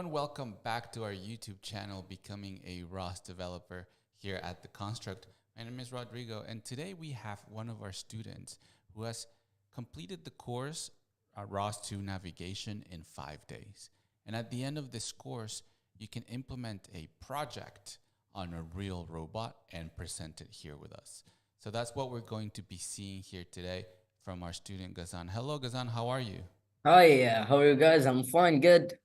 everyone, welcome back to our YouTube channel, Becoming a ROS Developer here at The Construct. My name is Rodrigo, and today we have one of our students who has completed the course, ROS 2 Navigation, in 5 days. And at the end of this course, you can implement a project on a real robot and present it here with us. So that's what we're going to be seeing here today from our student, Ghassan. Hello, Ghassan, how are you? Hi, how are you guys? I'm fine, good.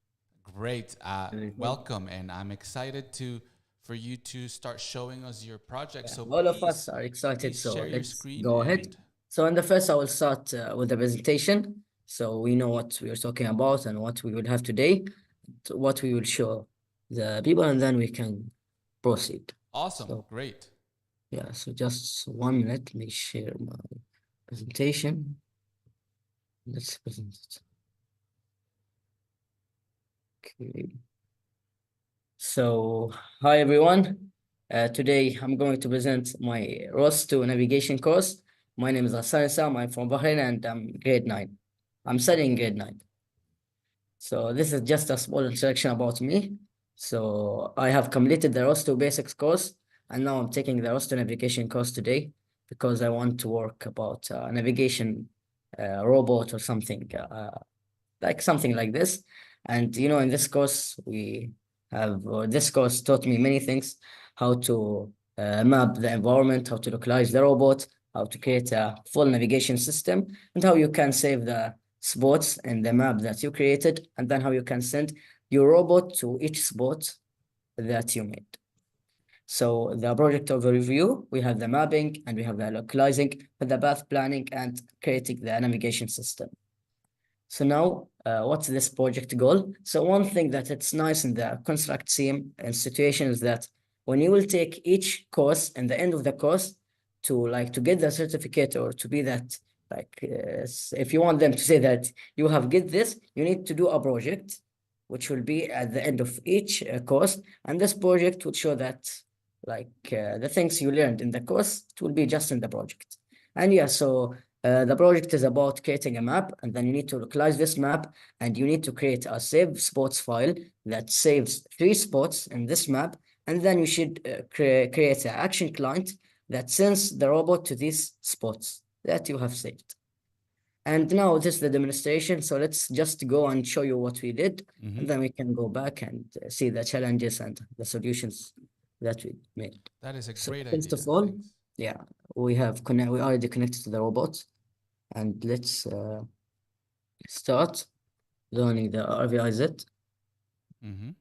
Great. Very good. Welcome, and I'm excited for you to start showing us your project. Yeah, So all of us are excited, please so share your let's screen go ahead. and So in the first, I will start with the presentation, so we know what we are talking about and what we will have today, what we will show the people, and then we can proceed. awesome, So great. yeah, so just 1 minute, let me share my presentation. Let's present it. Okay. So hi everyone. Today I'm going to present my ROS 2 navigation course. My name is Ghassan Esam. I'm from Bahrain and I'm grade 9. I'm studying grade 9. So this is just a small introduction about me. So I have completed the ROS 2 basics course and now I'm taking the ROS 2 navigation course today because I want to work about navigation robot or something like something like this. And in this course, we have this course taught me many things: how to map the environment, how to localize the robot, how to create a full navigation system, and how you can save the spots in the map that you created, and then how you can send your robot to each spot that you made. So the project overview, we have the mapping and we have the localizing, the path planning, and creating the navigation system. So now, what's this project goal? So one thing that it's nice in the construct sim and situation is that when you will take each course and the end of the course to get the certificate or to be that if you want them to say that you have get this, you need to do a project, which will be at the end of each course, and this project would show that the things you learned in the course, it will be just in the project. And yeah, so the project is about creating a map, and then you need to localize this map, and you need to create a save spots file that saves 3 spots in this map, and then you should create an action client that sends the robot to these spots that you have saved. And now this is the demonstration, so let's just go and show you what we did, and then we can go back and see the challenges and the solutions that we made. That is a So great first idea. of all, Thanks. yeah, we already connected to the robot. And let's start learning the RVIZ. Mm-hmm.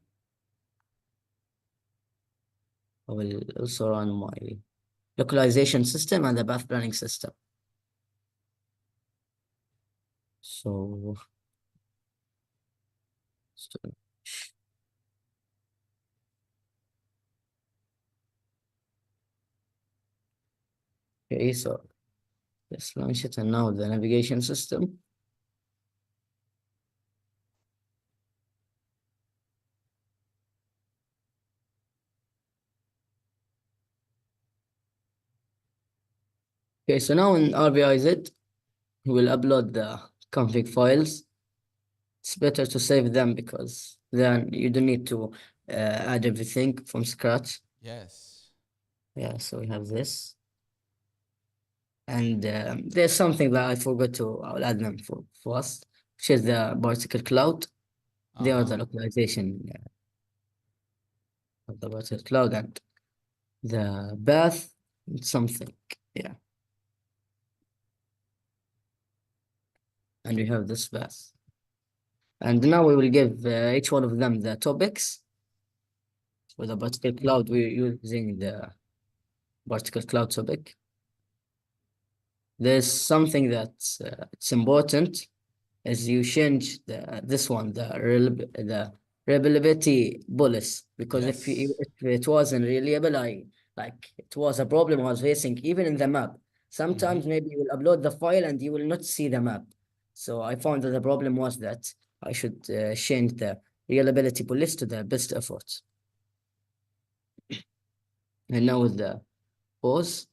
I will also run my localization system and the path planning system. So, okay, so let's launch it, and now the navigation system. Okay, so now in RVIZ, we will upload the config files. It's better to save them because then you don't need to add everything from scratch. Yes. Yeah, so we have this. And there's something that I forgot to, I'll add them for us, which is the particle cloud. They are the localization of the particle cloud and the path something. Yeah. And we have this path. And now we will give each one of them the topics. For the particle cloud, we're using the particle cloud topic. There's something that's it's important as you change this one, the reliability policy, because if Yes. if it wasn't reliable, like it was a problem I was facing even in the map. Mm-hmm. Sometimes maybe you will upload the file and you will not see the map. So I found that the problem was that I should change the reliability policy to the best efforts. And now with the pause,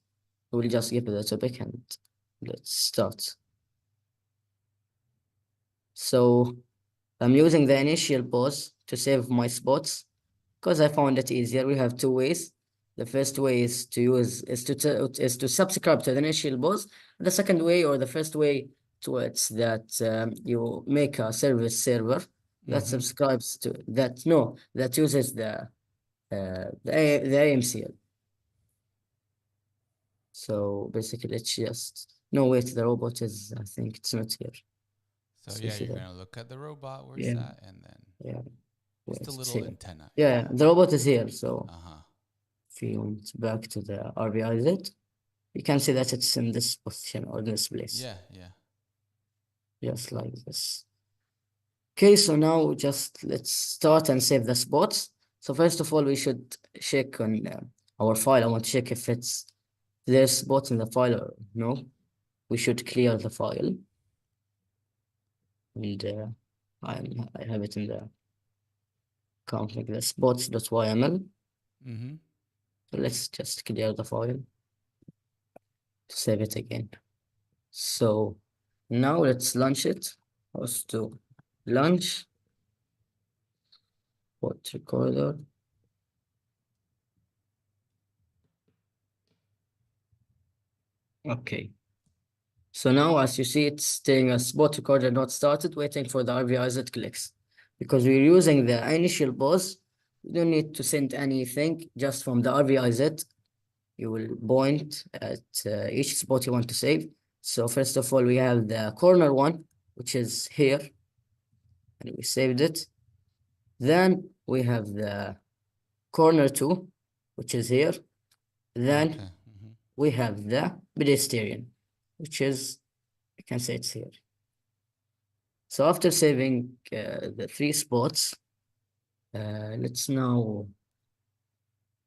we'll just give it the topic and let's start. So I'm using the initial pause to save my spots because I found it easier. We have two ways. The first way is to subscribe to the initial boss. The second way or the first way to it's that you make a service server that Mm-hmm. subscribes to that no that uses the AMCL. So basically, it's just no wait. The robot is I think it's not here. So So you yeah, see you're that? gonna look at the robot. Where's Yeah, that? And then yeah. just the Wait, it's little here. antenna. Yeah, Yeah. the robot is here. So Uh-huh. if you went back to the RBIZ, you can see that it's in this position or this place, Yeah, yeah. just like this. Okay, so now just let's start and save the spots. So first of all, we should check on our file. I want to check if there's spots in the file or no. We should clear the file, and I have it in the config the spots.yml. Mm-hmm. So let's just clear the file to save it again. So now let's launch it. Host to launch port recorder. Okay. So now, as you see, it's staying a spot recorder not started, waiting for the RVIZ clicks. Because we're using the initial pause, you don't need to send anything just from the RVIZ. You will point at each spot you want to save. So first of all, we have the corner one, which is here, and we saved it. Then we have the corner two, which is here. Then Okay. Mm-hmm. we have the pedestrian, which is, I can say it's here. So after saving the three spots, let's now.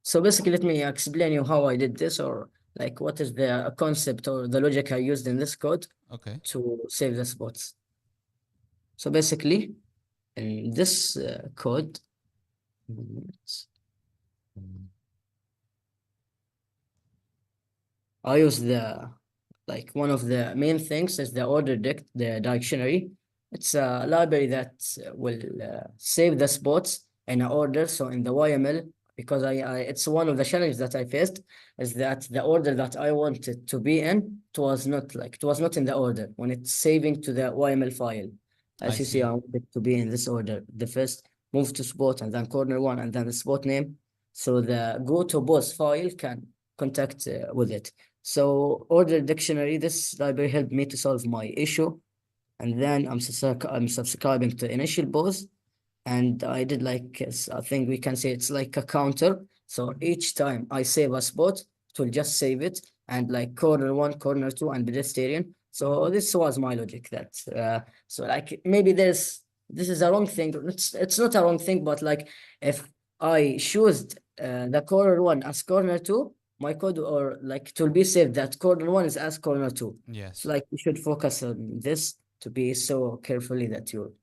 So basically, let me explain you how I did this, or like what is the concept or the logic I used in this code Okay. to save the spots. So basically, in this code, I use like one of the main things is the the dictionary. It's a library that will save the spots in an order. So in the YML, because it's one of the challenges that I faced is that the order that I wanted to be in, it was not in the order when it's saving to the YML file. I As you see, I see. want it to be in this order. The first move to spot and then corner one and then the spot name. So the go to boss file can contact with it. So order dictionary, this library helped me to solve my issue. And then I'm subscribing to initial pause. And I did like, I think we can say it's like a counter. So each time I save a spot, it will just save it. And like corner one, corner two, and pedestrian. So this was my logic that, so like maybe this is a wrong thing. It's not a wrong thing, but like if I choose the corner one as corner two, my code or like it will be saved that corner one is as corner two. So Yes. like you should focus on this to be so carefully that you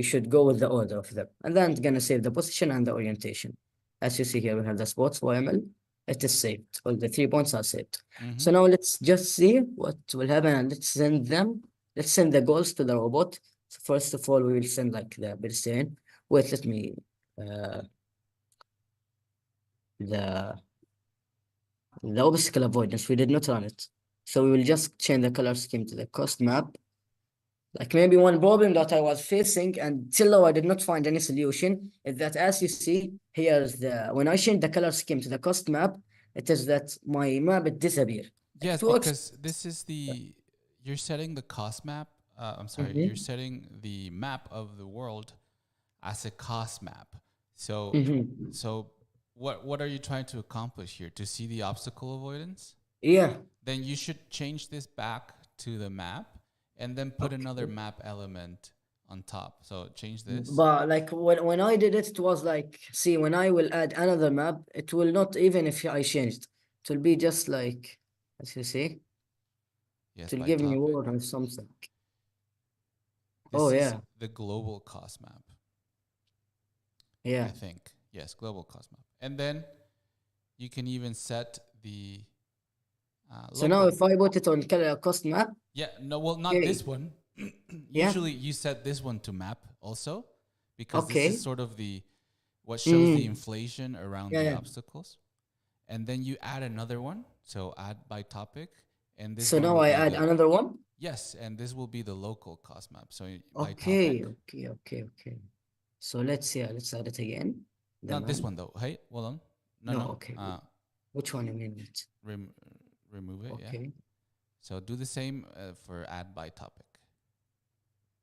should go with the order of them. And then it's gonna save the position and the orientation. As you see here, we have the spots YML. It is saved. All the 3 points are saved. Mm-hmm. So now let's just see what will happen and let's send them. Let's send the goals to the robot. So first of all, we will send like the pedestrian. Wait, let me the obstacle avoidance. We did not run it. So we will just change the color scheme to the cost map. Like maybe one problem that I was facing and till now I did not find any solution is that as you see, here's when I change the color scheme to the cost map, it is that my map it disappear. Like Yes, it works. because this is you're setting the cost map. I'm sorry, you're Mhm. setting the map of the world as a cost map. So, Mhm. so what are you trying to accomplish here? To see the obstacle avoidance? Yeah. Then you should change this back to the map and then put another Okay. map element on top. So change this. But like when I did it, it was like, see, when I will add another map, it will not even if I changed, it will be just like, as you see, Yes, it will by give me a topic. word or something. Oh This is yeah, the global cost map, I yeah. think. Yes, global cost map. And then you can even set the So now local. if I put it on color cost map, Yeah, no, well, not okay, this one. yeah. Usually you set this one to map also because this is Okay. sort of what shows the Mm. inflation around Yeah, the yeah. obstacles. And then you add another one. So add by topic. And this So one now will I be add another one. yes, and this will be the local cost map. So by Okay, topic. okay, okay, okay. So let's add it again. The Not this map. one though. Hey, hold on. No, No, no. okay. Which one you mean it? Rem- remove it. Yeah. Okay. So do the same for add by topic.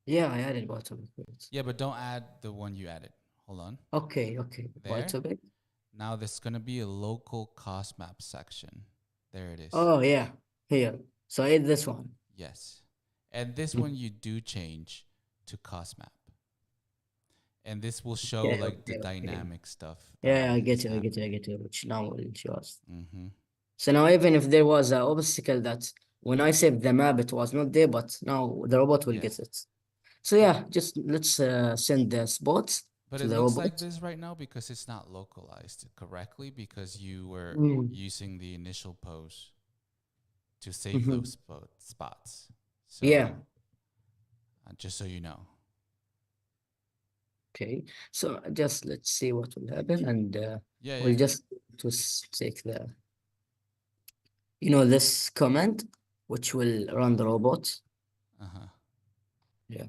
Yeah, I added bottom. Yeah, but don't add the one you added. Hold on. Okay, okay. There. Bottom. Now there's gonna be a local cost map section. There it is. Oh yeah, here. So I add this one. Yes. And this one Mm. you do change to cost map. And this will show Okay, like the okay, okay. dynamic stuff Yeah, I that's get you, I get you, I happening. get you, which now will show us. Mm-hmm. So now even if there was an obstacle that when I saved the map, it was not there, but now the robot will Yeah. get it. So yeah, just let's send the spots But to it the looks like robot. this right now because it's not localized correctly because you were Mm. using the initial pose to save Mhm. those spots. Yeah. So just so you know. Okay. So just let's see what will happen, and Yeah, we'll yeah. just take the this command which will run the robot. Uh-huh. Yeah.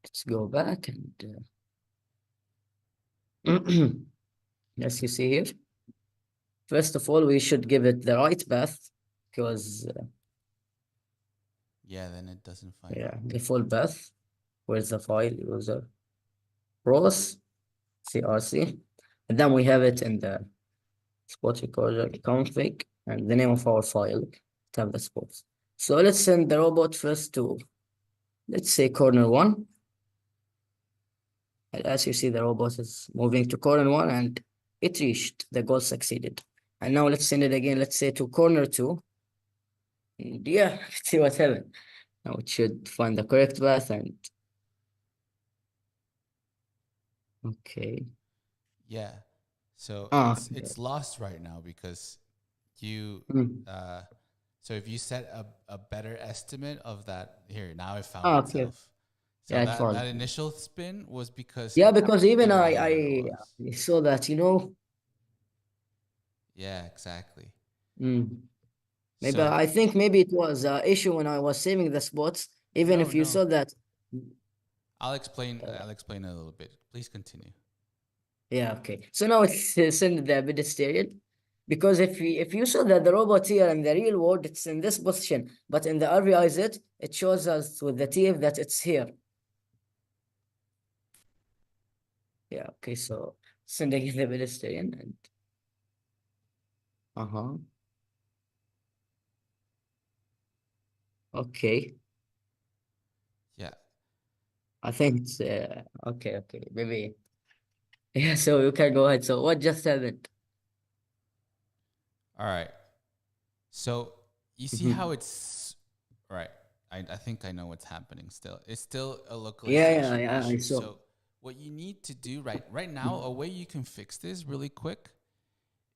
Let's go back and as you see here, first of all, we should give it the right path because Yeah, then it doesn't find yeah, it. default path. Where's the file user? ROS CRC, and then we have it in the spot recorder config and the name of our file to have the spots. So let's send the robot first to, let's say, corner one. And as you see, the robot is moving to corner one and it reached the goal, succeeded. And now let's send it again, let's say to corner two. And yeah, see what happened. Now it should find the correct path and okay. Yeah. So Ah, it's lost right now because you mm. so if you set a better estimate of that here, now it found Okay. itself. So Yeah, it that was. that initial spin was because Yeah, because it even was where it was. I saw that, Yeah, exactly. mm. Maybe So I think maybe it was an issue when I was saving the spots. Even no, if you no. saw that, I'll explain a little bit. Please continue. yeah, okay. So now it's send the pedestrian, because if you saw that the robot here in the real world it's in this position, but in the RVIZ it shows us with the TF that it's here. Yeah, okay. So sending the pedestrian and okay. Yeah. I think it's okay, okay, maybe. Yeah, so you can go ahead. So what just happened? All right. So you see how it's right. I think I know what's happening still. It's still a Yeah, localization I issue. saw. So what you need to do right now, a way you can fix this really quick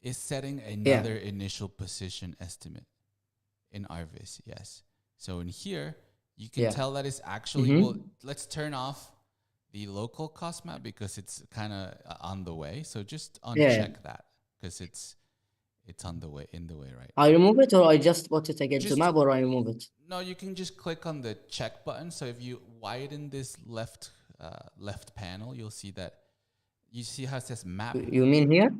is setting Yeah, another initial position estimate in RVIS. Yes. So in here, you can yeah. tell that it's actually well, Mm-hmm. let's turn off the local cost map because it's kind of on the way. So just Yeah, yeah. uncheck that because it's on the way in the way right I now. remove it or I just put it again to Just map or I remove it. no, you can just click on the check button. So if you widen this left panel, you'll see that you see how it says map. You mean here?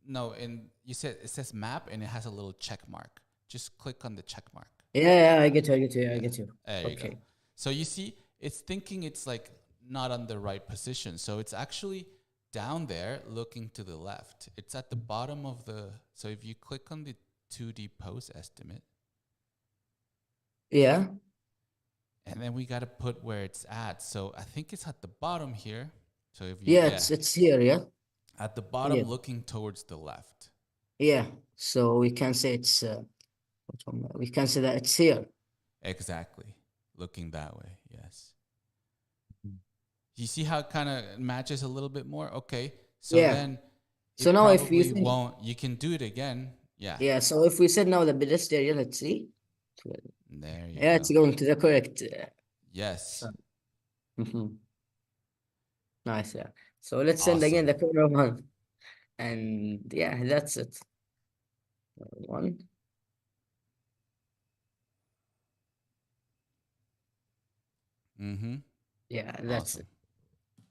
No, and you said it says map and it has a little check mark. Just click on the check mark. Yeah, I get you, I get you, I Yeah, get you. there you go. Okay. So you see, it's thinking it's like not on the right position. So it's actually down there looking to the left. It's at the bottom of the. So if you click on the 2D pose estimate, Yeah. and then we got to put where it's at. So I think it's at the bottom here. So if you, Yeah, yeah, it's here, yeah. at the Yeah. bottom looking towards the left. Yeah. So we can say it's we can say that it's here. Exactly. Looking that way. Yes. You see how it kind of matches a little bit more? Okay. So Yeah. then So it now if you probably think, won't. You can do it again. Yeah. yeah, so if we said now the pedestrian, let's see. There you Yeah, go. it's going to the correct Yes. mhm. Nice, yeah. So let's send again Awesome. the corner one. And yeah, that's it. One. Mm-hmm. Yeah, that's Awesome. it.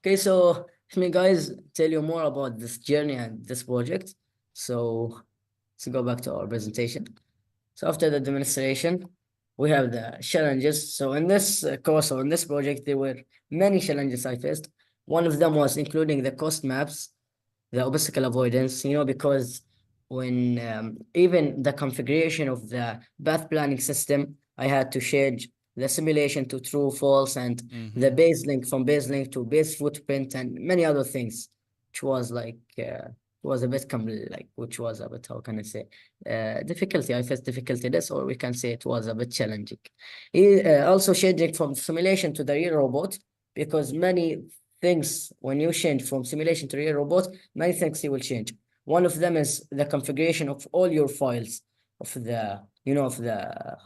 Okay, so let me guys tell you more about this journey and this project. So let's go back to our presentation. So after the demonstration, we have the challenges. So in this course or in this project, there were many challenges I faced. One of them was including the cost maps, the obstacle avoidance, because when even the configuration of the path planning system, I had to change the simulation to true, false, and the Mm-hmm. base link from base link to base footprint and many other things, which was like, was a bit like, which was a bit, how can I say, difficulty. I faced difficulty this, or we can say it was a bit challenging. Also changing from simulation to the real robot, because many things when you change from simulation to real robot, many things you will change. One of them is the configuration of all your files, of the of the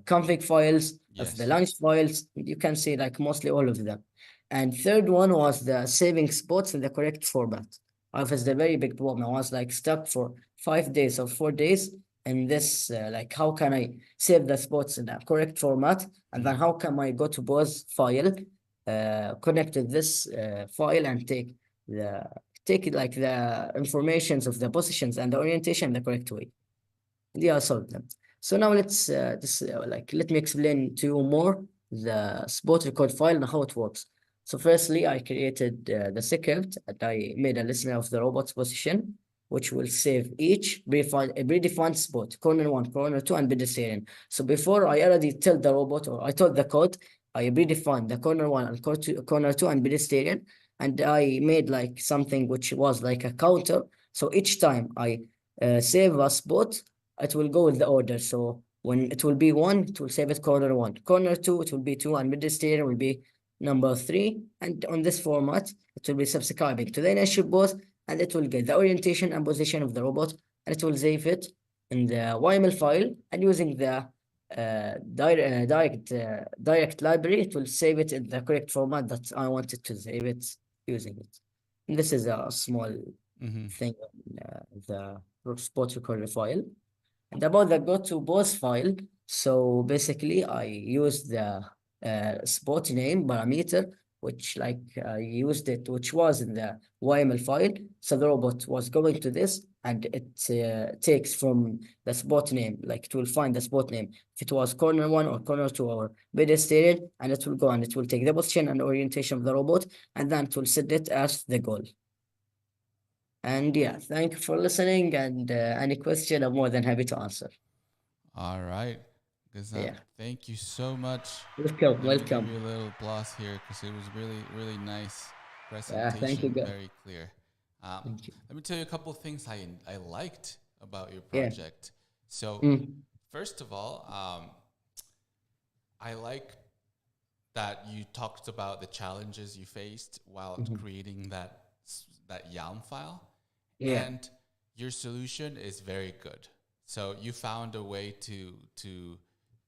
config files, of the Yes. launch files. You can see like mostly all of them. And third one was the saving spots in the correct format. I was the very big problem. I was like stuck for 5 days or 4 days in this like how can I save the spots in the correct format, and then Mm-hmm. how can I go to pause file, connect this file and take it like the informations of the positions and the orientation the correct way. Yeah, I solved them. So now let me explain to you more the spot record file and how it works. So firstly, I created the script and I made a listener of the robot's position, which will save each predefined spot, corner one, corner two, and pedestrian. So before I already tell the robot or I told the code, I predefined the corner one and corner two and pedestrian, and I made like something which was like a counter. So each time I save a spot, it will go with the order. So when it will be one, it will save it corner one. Corner two, it will be two, and midsteer will be number three. And on this format, it will be subscribing to the initial both, and it will get the orientation and position of the robot, and it will save it in the YML file. And using the direct library, it will save it in the correct format that I wanted to save it using it. And this is a small Mm-hmm. thing on the spot recorder file. And about the go to boss file, so basically I use the spot name parameter, which like I used it, which was in the YML file. So the robot was going to this and it takes from the spot name, like it will find the spot name. If it was corner one or corner two or pedestrian, and it will go and it will take the position and orientation of the robot, and then it will set it as the goal. And yeah, thank you for listening. And any question, I'm more than happy to answer. All right. Ghassan, Yeah. thank you so much. Welcome, Let me give welcome. you a little applause here because it was really, really nice Yeah, thank you, presentation, guys. very clear. Um, Thank you. Let me tell you a couple of things I liked about your Yeah. project. So, Mm. first of all, I like that you talked about the challenges you faced while Mhm. creating that YALM file, Yeah. and your solution is very good. So you found a way to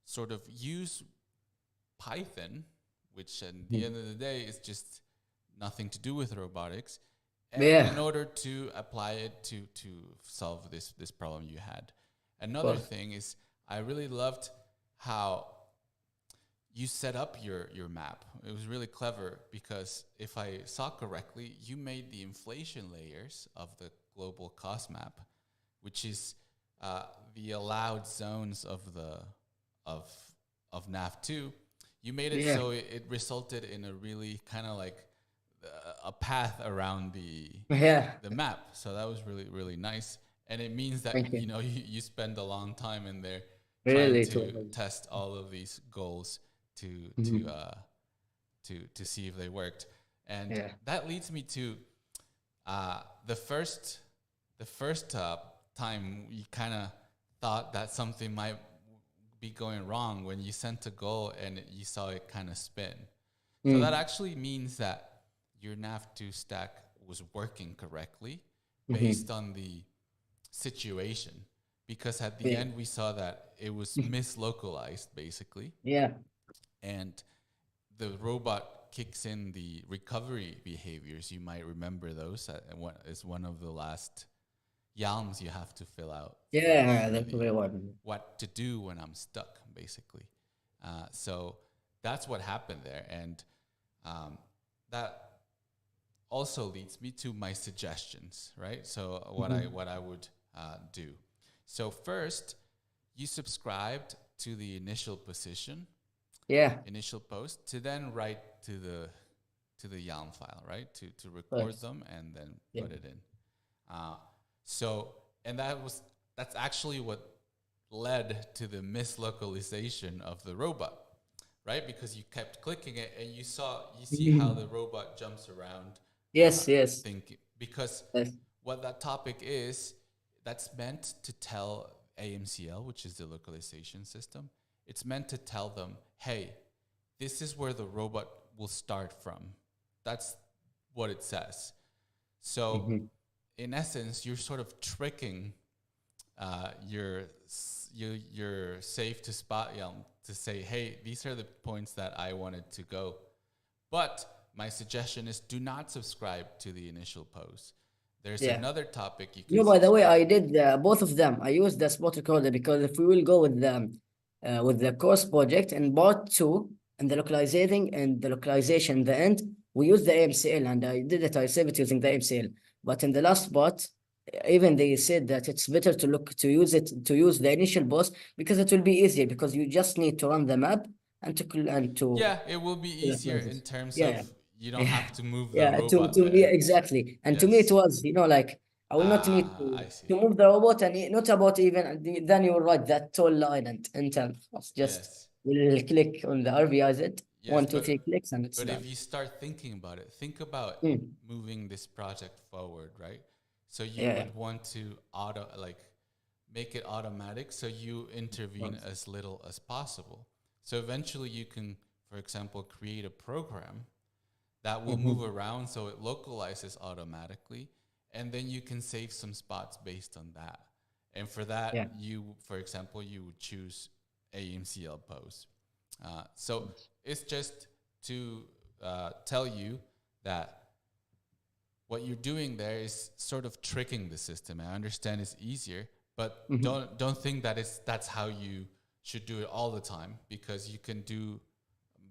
sort of use Python, which at the Mhm. end of the day is just nothing to do with robotics, and in Yeah, order to apply it to solve this problem you had. of Another course. thing is I really loved how you set up your map. It was really clever because if I saw correctly, you made the inflation layers of the global cost map, which is uh, the allowed zones of of NAV2. You made it Yeah. so it resulted in a really kind of like a path around Yeah. the map. So that was really really nice, and it means that Thank you. you spend a long time in there trying Really, it to was. test all of these goals to to Mhm. uh, to see if they worked. And Yeah. that leads me to uh, the first the first time you kind of thought that something might be going wrong when you sent a goal and you saw it kind of spin. So that Mm. actually means that your nav2 stack was working correctly based Mhm. on the situation, because at the Yeah. end we saw that it was mislocalized basically, Yeah. and the robot kicks in the recovery behaviors. You might remember those. What is one of the last yalms you have to fill out Yeah, for that's the very one. what to do when I'm stuck, basically. So that's what happened there, and that also leads me to my suggestions, right? So what I would do. So first, you subscribed to the initial position, Yeah, initial post, to then write to the YAM file, right? To record first. them and then Yeah. put it in. Uh, so and that's actually what led to the mislocalization of the robot, right? Because you kept clicking it and you see how the Mhm. robot jumps around, Yes, yes, think because yes. what that topic is, that's meant to tell AMCL, which is the localization system. It's meant to tell them, hey, this is where the robot will start from. That's what it says. So, Mhm. in essence, you're sort of tricking your safe to spot Yelm to say, hey, these are the points that I wanted to go. But my suggestion is do not subscribe to the initial post. There's Yeah. another topic you You can know, by the way, I subscribe. did both of them. I used the spot recorder because if we will go with the course project in part two and the localizing and the localization in the end, we use the AMCL and I did it. I saved it using the AMCL. But in the last part, even they said that it's better to look to use it to use the initial post because it will be easier because you just need to run the map and to Yeah, it will be easier localize it. in terms Yeah, of you don't yeah. have to move the Yeah, robot yeah, there. exactly. And to me, it Yes. was, like, I will not need I to see. move the robot and not about even, then you will write that tall line and enter. It's just, Yes. we'll click on the RVIZ, Yes, one, two, three clicks, and it's but if done. you start thinking about it, think about Mm. moving this project forward, right? So you Yeah, yeah, would want to make it automatic so you of intervene course. as little as possible. So eventually you can, for example, create a program that will move Mhm. around so it localizes automatically, and then you can save some spots based on that. And for Yeah. that, for example, you would choose AMCL pose. So it's just to tell you that what you're doing there is sort of tricking the system. I understand it's easier, but Mhm. don't think that that's how you should do it all the time, because you can do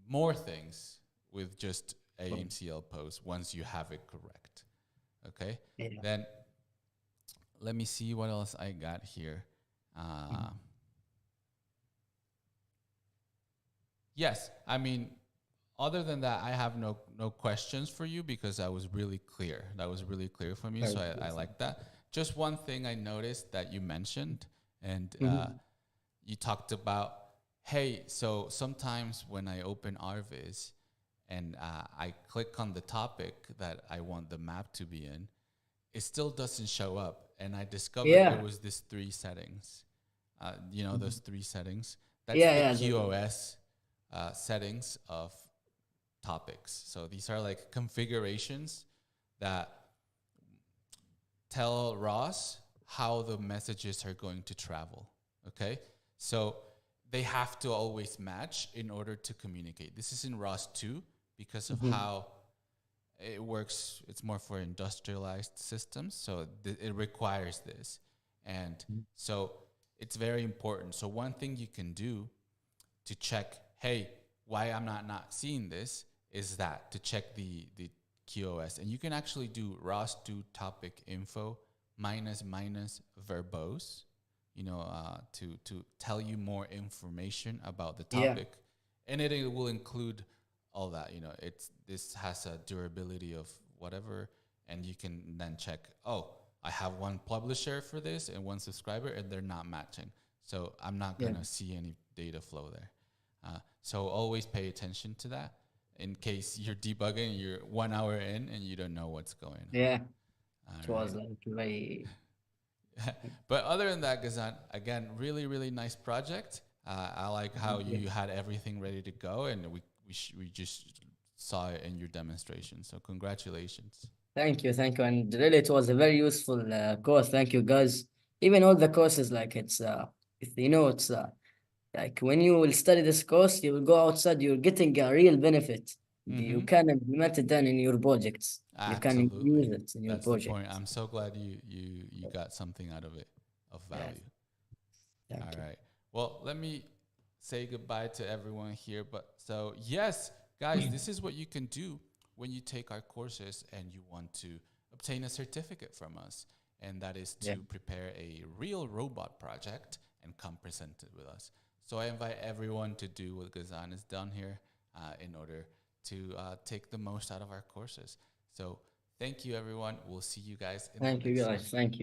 more things with just AMCL pose once you have it correct. Okay, Yeah. then let me see what else I got here. Uh, Mhm. yes, I mean, other than that, I have no questions for you because that was really clear. That was really clear for me, so Thank you. I like that. Just one thing I noticed that you mentioned, and Mhm. you talked about, hey, so sometimes when I open RViz and I click on the topic that I want the map to be in, it still doesn't show up. And I discovered it Yeah. was these three settings. Those Mhm. three settings. That's Yeah, the yeah. QoS settings of topics. So these are like configurations that tell ROS how the messages are going to travel. Okay, so they have to always match in order to communicate. This is in ROS 2 because of Mhm. how it works. It's more for industrialized systems, so it requires this. And so it's very important. So one thing you can do to check, hey, why I'm not seeing this, is that to check the QoS. And you can actually do ROS do topic info minus verbose, to tell you more information about the Yeah. topic. And it will include all that. This has a durability of whatever, and you can then check, oh, I have one publisher for this and one subscriber, and they're not matching. So I'm not Yeah. gonna see any data flow there. So always pay attention to that in case you're debugging and you're 1 hour in and you don't know what's going on. Yeah. All It was right. like very, But other than that, Ghassan, again, really, really nice project. I like how yeah. you had everything ready to go, and we just saw it in your demonstration. So congratulations. Thank you. And really, it was a very useful course. Thank you, guys. Even all the courses, like it's like when you will study this course, you will go outside, you're getting a real benefit. You Mm-hmm. can implement it then in your projects. You can use Absolutely. it in your That's the point. projects. I'm so glad you got something out of it of Yes, value. All thank you. right. Well, let me say goodbye to everyone here. But so, yes, guys, this is what you can do when you take our courses and you want to obtain a certificate from us. And that is Yeah, to prepare a real robot project and come present it with us. So I invite everyone to do what Ghassan has done here in order to take the most out of our courses. So thank you, everyone. We'll see you guys in the thank you next one. guys. Thank you.